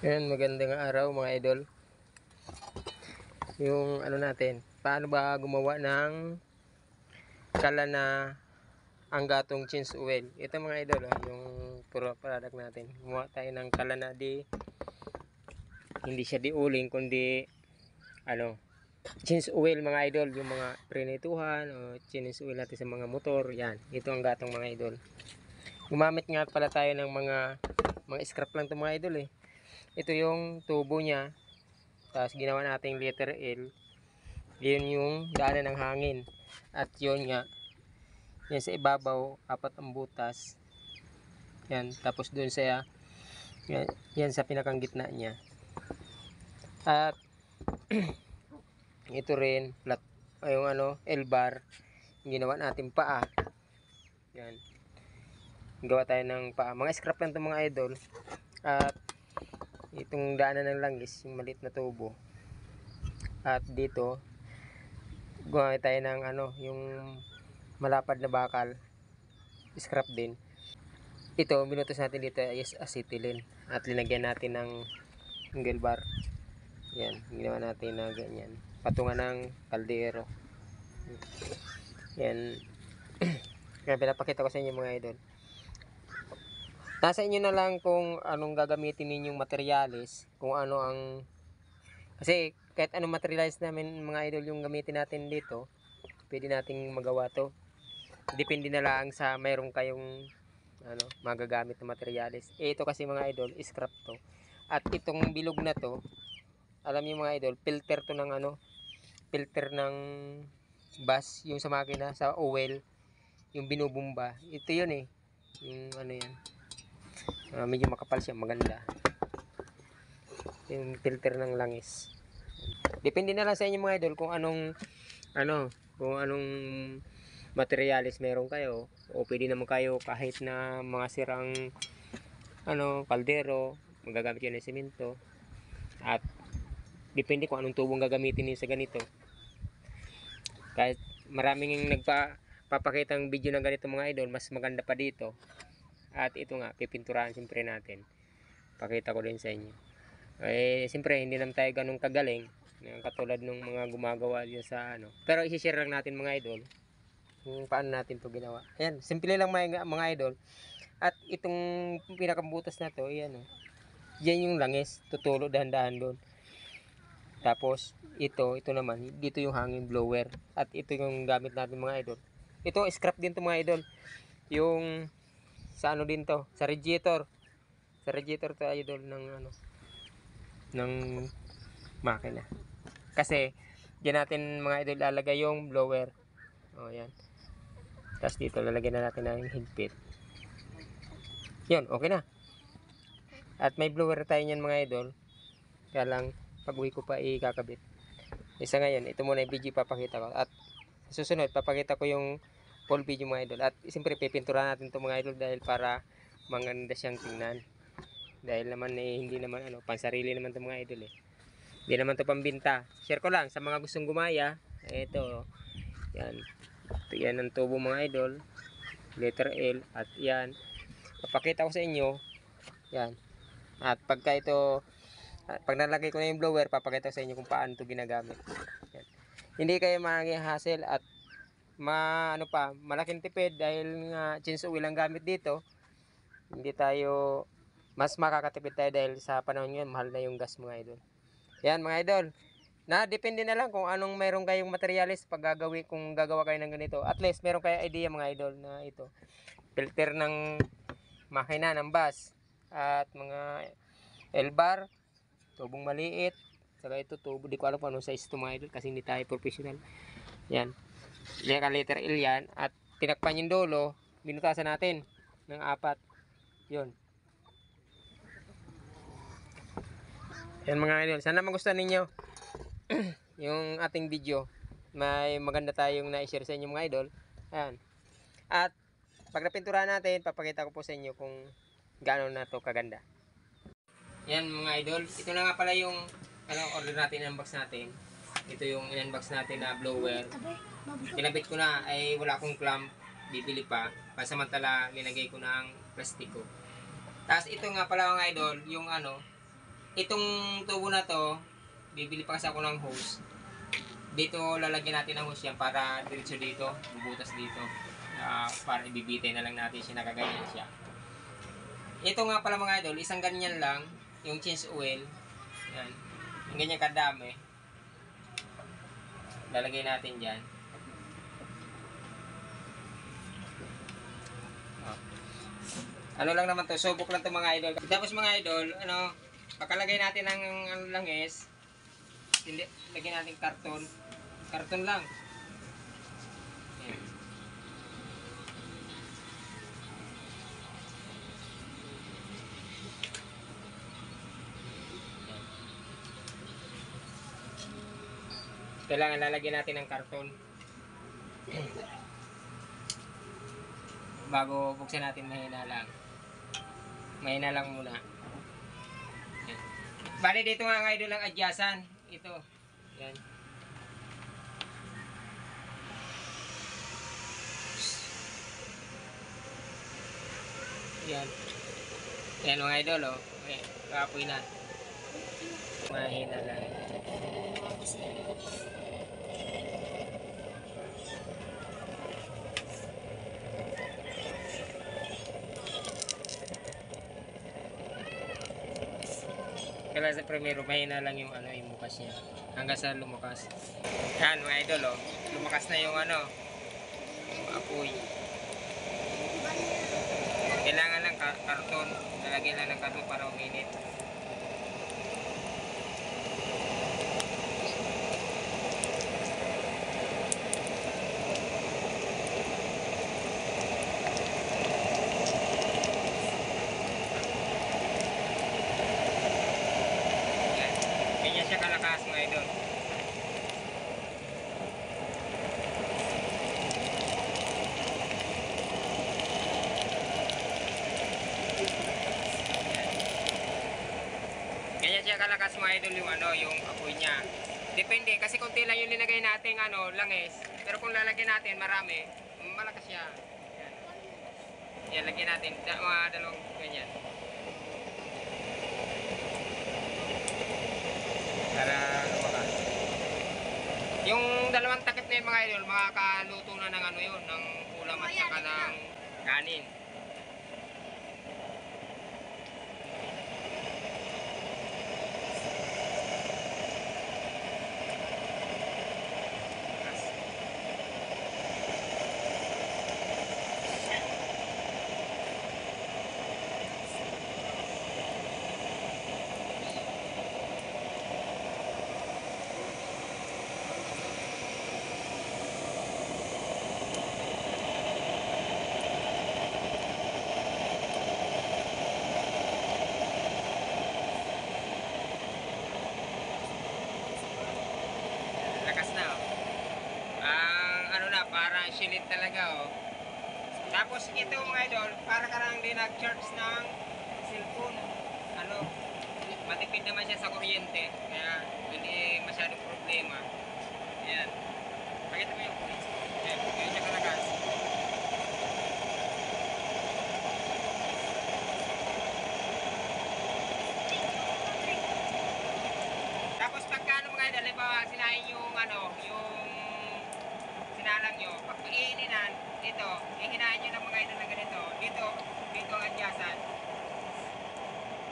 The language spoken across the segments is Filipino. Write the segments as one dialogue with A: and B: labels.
A: Ayan, magandang araw mga idol. Yung ano natin, paano ba gumawa ng kala na ang gatong change oil. Ito mga idol, yung puro product natin. Gumawa tayo ng kala na hindi siya di uling, kundi ano, change oil mga idol. Yung mga prenituhan o change oil natin sa mga motor. Yan, ito ang gatong mga idol. Gumamit nga pala tayo ng mga scrap lang ito mga idol eh. Ito yung tubo niya. Tapos ginawa nating letter L. Yun yung daanan ng hangin. At yun nga, yan sa ibabaw, apat ang butas. Yan, tapos dun sa, yan sa pinakang gitna niya. At, ito rin, flat, yung ano, L-bar. Ginawa natin paa. Yan. Gawa tayo ng paa. Mga scrap lang ito mga idol. At, itong daanan ng langis, yung maliit na tubo. At dito, gawa tayo ng ano, yung malapad na bakal, scrap din. Ito, binutos natin dito is acetylene at linagyan natin ng angle bar. Yan, ginawa natin na ganyan, patungan ng kaldero. Yan. Yan, pinapakita ko sa inyo mga idol. Nasa inyo na lang kung anong gagamitin ninyong materialis, kung ano ang, kasi kahit anong materialis namin mga idol yung gamitin natin dito, pwede nating magawa to. Depende na lang sa mayroong kayong ano, magagamit na materialis. Ito kasi mga idol, scrap to. At itong bilog na to, alam niyo mga idol, filter to ng ano, filter ng bus, yung sa makina, sa oil, yung binubumba. Ito yun eh. Yung ano yan. Medyo makapal siya, maganda. Yung filter ng langis. Depende na lang sa inyo mga idol kung kung anong materialis meron kayo, o pwede naman kayo kahit na mga sirang kaldero, magagamit yun ng semento. At depende kung anong tubong gagamitin niyo sa ganito. Kahit maraming nagpapakitang video ng ganito mga idol, mas maganda pa dito. At ito nga, pipinturahan siyempre natin. Pakita ko din sa inyo. Siyempre hindi naman tayo ganun kagaling katulad ng mga gumagawa dyan sa ano. Pero isi-share lang natin mga idol kung paano natin to ginawa. Ayan, simple lang mga idol. At itong pinakambutas na to, ayan o. Yan yung langis, tutulo dahan-dahan doon. Tapos ito naman, dito yung hangin blower. At ito yung gamit natin mga idol. Ito scrap din to mga idol. Yung sa ano din to, sa radiator. Sa radiator to idol ng makina. Kasi diyan natin mga idol lalagay yung blower. Oh, yan. Tapos dito lalagyan na natin ng higpit. Yun, okay na. At may blower tayo niyan mga idol. Kaya lang pag uwi ko pa ikakabit. Isa ngayon, ito muna yung video papakita ko. At susunod, papakita ko yung full video mga idol. At siyempre pipintura natin ito mga idol dahil para maganda siyang tingnan. Dahil naman hindi naman pansarili naman ito mga idol eh. Hindi naman ito pambinta. Share ko lang sa mga gustong gumaya. Ito, yan. Ito yan ang tubo mga idol. Letter L. At yan. Papakita ko sa inyo. Yan. At pag nalagay ko na yung blower, papakita ko sa inyo kung paano ito ginagamit. Yan. Hindi kayo mag-hassle at malaking tipid dahil nga chainsaw wheel ang gamit dito. Hindi tayo, mas makakatipid tayo dahil sa panahon ngayon, mahal na yung gas mga idol. Yan mga idol. Depende na lang kung anong meron kayong materialis kung gagawa kayo ng ganito. At least meron kayong idea mga idol na ito. Filter ng makina ng bus. At mga L-bar, tubong maliit. Saka ito tubo, di ko alam kung anong size ito mga idol kasi hindi tayo professional. Yan. Yan ka letter L yan. At tinakpan yung dulo, binutasan natin ng 4. Yun. Yan mga idol. Sana magustuhan ninyo yung ating video. May maganda tayong na-share sa inyo mga idol. Ayan. At pag napinturahan natin, papakita ko po sa inyo kung gaano na to kaganda. Yan mga idol. Ito na nga pala yung order natin, unbox natin. Ito yung in-unbox natin na blower. Kinabit ko na ay wala akong clamp. Bibili pa. Pasamantala linagay ko na ang plastiko. Tapos ito nga pala mga idol, yung itong tubo na to, bibili pa kasi ako ng hose. Dito lalagyan natin ng hose yan para diretso dito, bubutas dito. Para ibibitay na lang natin siya, nakaganyan siya. Ito nga pala mga idol, isang ganyan lang, yung change oil. Yan. Yung ganyan kadami. Lalagay natin dyan. Ano lang naman to, subok lang to mga idol. Tapos mga idol, pagkalagay natin ng langis, hindi, lagyan natin karton. Karton lang. Ayan. Kailangan lalagyan natin ng karton. Bago buksan natin, mahina lang. Mahina lang muna. Yan. Bali dito nga idol ang adyasan. Ito. Yan. Yan. Yan mga idol, oh. Okay, kapoy na. Mahina lang. Kaya sa primero, mahina lang yung yung bukas niya. Hanggang sa lumakas. Yan mga idol, oh. Lumakas na yung apoy. Kailangan lang karton. Lalagyan lang ng karton para uminit. Kalakas mga idol. Ganyan siya kalakas mga idol yung apoy niya. Depende kasi konti lang yung nilagay natin langis. Pero kung lalagyan natin marami, malakas siya. Yan. Yan, lagyan natin mga dalawang ganyan. Para lumakas. Yung dalawang takip na yun mga idol, makakaluto na ng yun, ng ulam at saka ng kanin. Parang silid talaga, oh. Tapos ito mga idol, para ka lang din nag-charge ng cellphone. Matipid naman siya sa kuryente, kaya hindi masyadong problema. Ayan. Pakita mo yung points. Ayan, yun siya kalakas. Tapos pagka mga idol, halimbawa sinain yung sinalang nyo, pag iininan, dito, ihinain nyo ng mga idol na ganito, dito ang adyasan.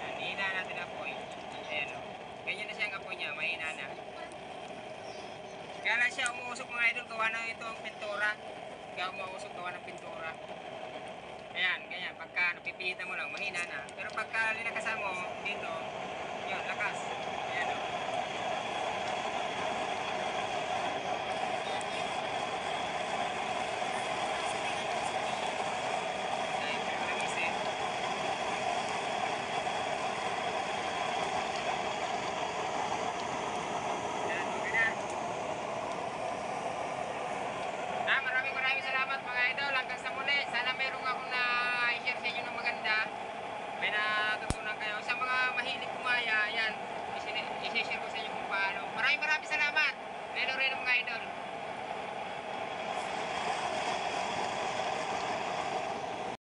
A: Yan, ihinaan natin ang apoy. Ayan, o. Ganyan na siya ang apoy niya, mahina na. Kaya lang siya umuusok mga idol, gawa na ito ang pintura. Kaya umuusok gawa ng pintura. Ayan, ganyan, pagka napipihitan mo lang, mahina na. Pero pagka linakasan mo, dito, yun, lakas.